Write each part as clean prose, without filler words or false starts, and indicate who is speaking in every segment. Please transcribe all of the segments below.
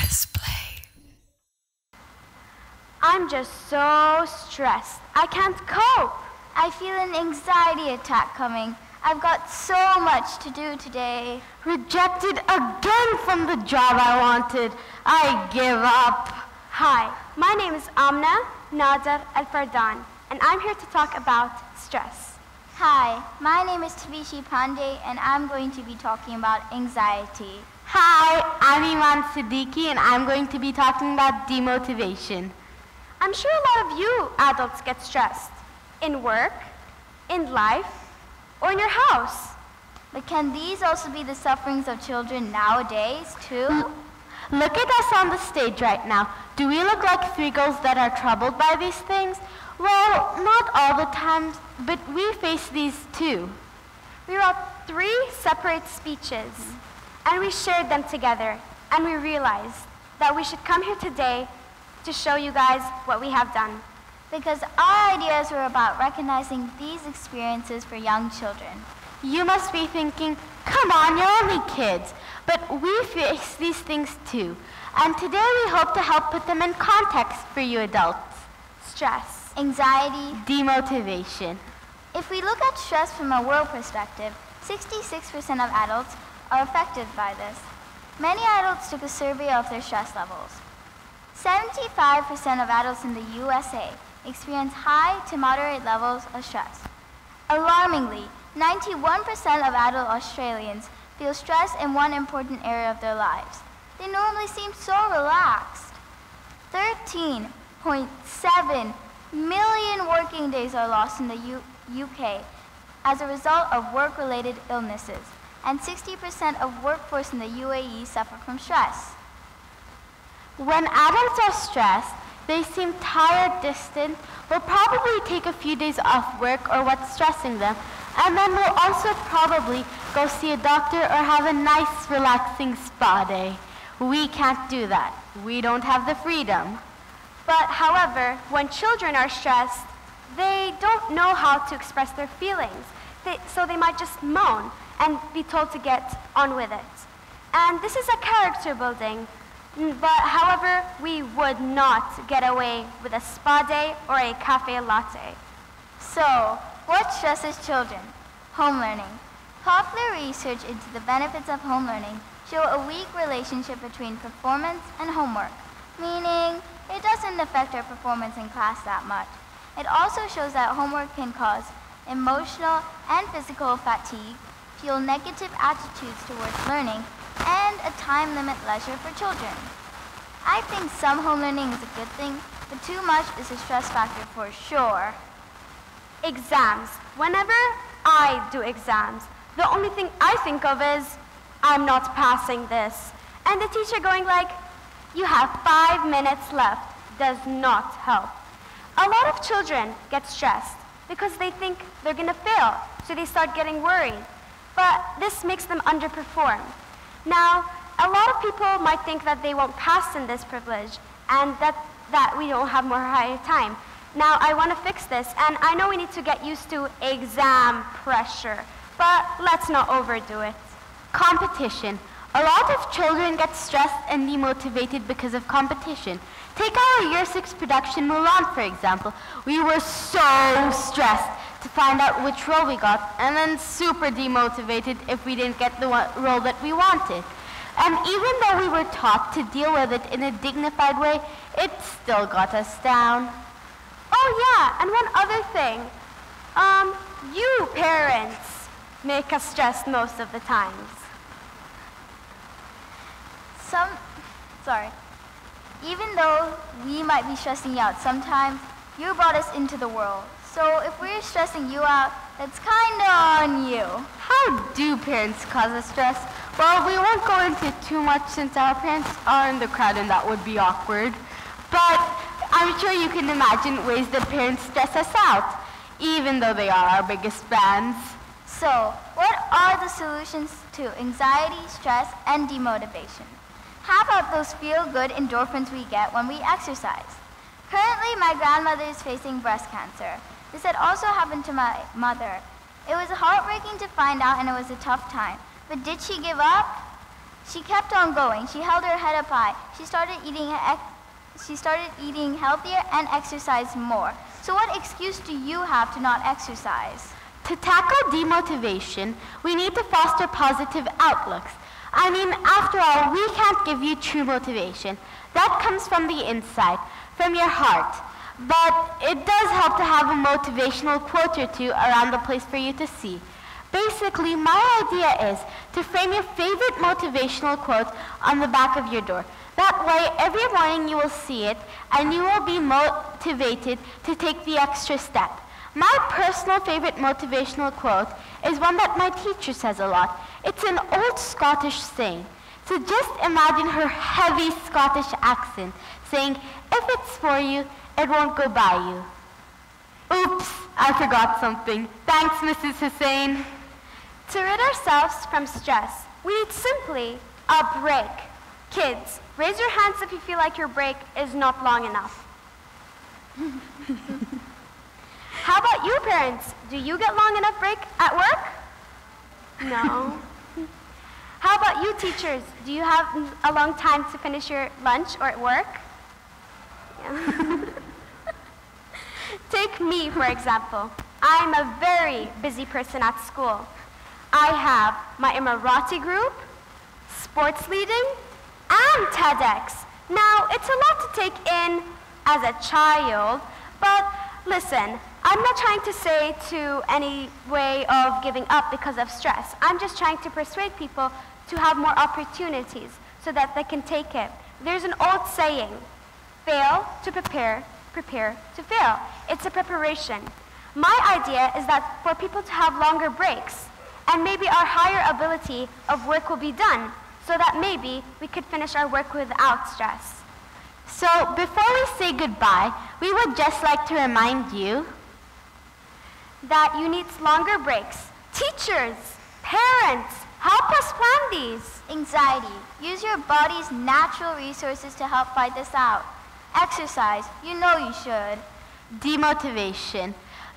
Speaker 1: WIS play.
Speaker 2: I'm just so stressed. I can't cope.
Speaker 3: I feel an anxiety attack coming. I've got so much to do today.
Speaker 4: Rejected again from the job I wanted. I give up.
Speaker 2: Hi, my name is Amna, Nadar, and Fardan, and I'm here to talk about stress.
Speaker 3: Hi, my name is Tavishi Pandey, and I'm going to be talking about anxiety.
Speaker 4: Hi, I'm Emaan Siddiqui, and I'm going to be talking about demotivation.
Speaker 2: I'm sure a lot of you adults get stressed in work, in life, or in your house.
Speaker 3: But can these also be the sufferings of children nowadays, too?
Speaker 4: Look at us on the stage right now. Do we look like three girls that are troubled by these things? Well, not all the time, but we face these too.
Speaker 2: We wrote 3 separate speeches, and we shared them together, and we realized that we should come here today to show you guys what we have done.
Speaker 3: Because our ideas were about recognizing these experiences for young children.
Speaker 4: You must be thinking, come on, you're only kids. But we face these things too. And today we hope to help put them in context for you adults.
Speaker 2: Stress,
Speaker 3: anxiety,
Speaker 4: demotivation.
Speaker 3: If we look at stress from a world perspective, 66% of adults are affected by this. Many adults took a survey of their stress levels. 75% of adults in the USA experience high to moderate levels of stress. Alarmingly, 91% of adult Australians feel stress in one important area of their lives. They normally seem so relaxed. 13.7 million working days are lost in the UK as a result of work-related illnesses, and 60% of workforce in the UAE suffer from stress.
Speaker 4: When adults are stressed, they seem tired, distant, will probably take a few days off work or what's stressing them, and then will also probably go see a doctor or have a nice, relaxing spa day. We can't do that. We don't have the freedom.
Speaker 2: But however, when children are stressed, they don't know how to express their feelings. So they might just moan and be told to get on with it. And this is a character building. But however, we would not get away with a spa day or a cafe latte.
Speaker 3: So, what stresses children? Home learning. Popular research into the benefits of home learning show a weak relationship between performance and homework, meaning it doesn't affect our performance in class that much. It also shows that homework can cause emotional and physical fatigue, fuel negative attitudes towards learning, and a time limit leisure for children. I think some home learning is a good thing, but too much is a stress factor for sure.
Speaker 2: Exams. Whenever I do exams, the only thing I think of is, I'm not passing this. And the teacher going like, you have 5 minutes left, does not help. A lot of children get stressed because they think they're going to fail, so they start getting worried. But this makes them underperform. Now, a lot of people might think that they won't pass in this privilege and that we don't have more higher time. Now, I want to fix this, and I know we need to get used to exam pressure, but let's not overdo it.
Speaker 4: Competition. A lot of children get stressed and demotivated because of competition. Take our Year 6 production Mulan, for example. We were so stressed to find out which role we got, and then super demotivated if we didn't get the role that we wanted. And even though we were taught to deal with it in a dignified way, it still got us down.
Speaker 2: Oh yeah, and one other thing. You parents make us stressed most of the times.
Speaker 3: Even though we might be stressing you out sometimes, you brought us into the world. So if we're stressing you out, that's kind of on you.
Speaker 4: How do parents cause us stress? Well, we won't go into too much since our parents are in the crowd and that would be awkward. But I'm sure you can imagine ways that parents stress us out, even though they are our biggest fans.
Speaker 3: So, what are the solutions to anxiety, stress, and demotivation? How about those feel-good endorphins we get when we exercise? Currently, my grandmother is facing breast cancer. This had also happened to my mother. It was heartbreaking to find out, and it was a tough time. But did she give up? She kept on going. She held her head up high. She started eating healthier and exercised more. So what excuse do you have to not exercise?
Speaker 4: To tackle demotivation, we need to foster positive outlooks. I mean, after all, we can't give you true motivation. That comes from the inside, from your heart. But it does help to have a motivational quote or two around the place for you to see. Basically, my idea is to frame your favorite motivational quote on the back of your door. That way, every morning you will see it, and you will be motivated to take the extra step. My personal favorite motivational quote is one that my teacher says a lot. It's an old Scottish saying. So just imagine her heavy Scottish accent saying, "If it's for you, it won't go by you." Oops, I forgot something. Thanks, Mrs. Hussain.
Speaker 2: To rid ourselves from stress, we need simply a break. Kids, raise your hands if you feel like your break is not long enough. How about you, parents? Do you get long enough break at work? No. How about you, teachers? Do you have a long time to finish your lunch or at work? Yeah. Take me, for example. I'm a very busy person at school. I have my Emirati group, sports leading, and TEDx. Now, it's a lot to take in as a child, but listen, I'm not trying to say to any way of giving up because of stress. I'm just trying to persuade people to have more opportunities so that they can take it. There's an old saying, fail to prepare, prepare to fail. It's a preparation. My idea is that for people to have longer breaks, and maybe our higher ability of work will be done, so that maybe we could finish our work without stress.
Speaker 4: So before we say goodbye, we would just like to remind you
Speaker 2: that you need longer breaks. Teachers, parents, help us plan these.
Speaker 3: Anxiety. Use your body's natural resources to help fight this out. Exercise. You know you should.
Speaker 4: Demotivation.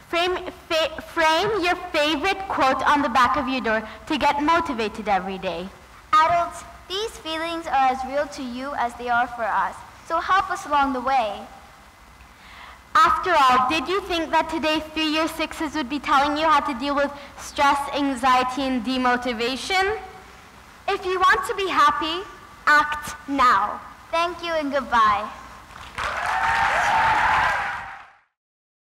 Speaker 4: Frame your favorite quote on the back of your door to get motivated every day.
Speaker 3: Adults, these feelings are as real to you as they are for us, so help us along the way.
Speaker 4: After all, did you think that today 3-year 6s would be telling you how to deal with stress, anxiety, and demotivation?
Speaker 2: If you want to be happy, act now.
Speaker 3: Thank you and goodbye.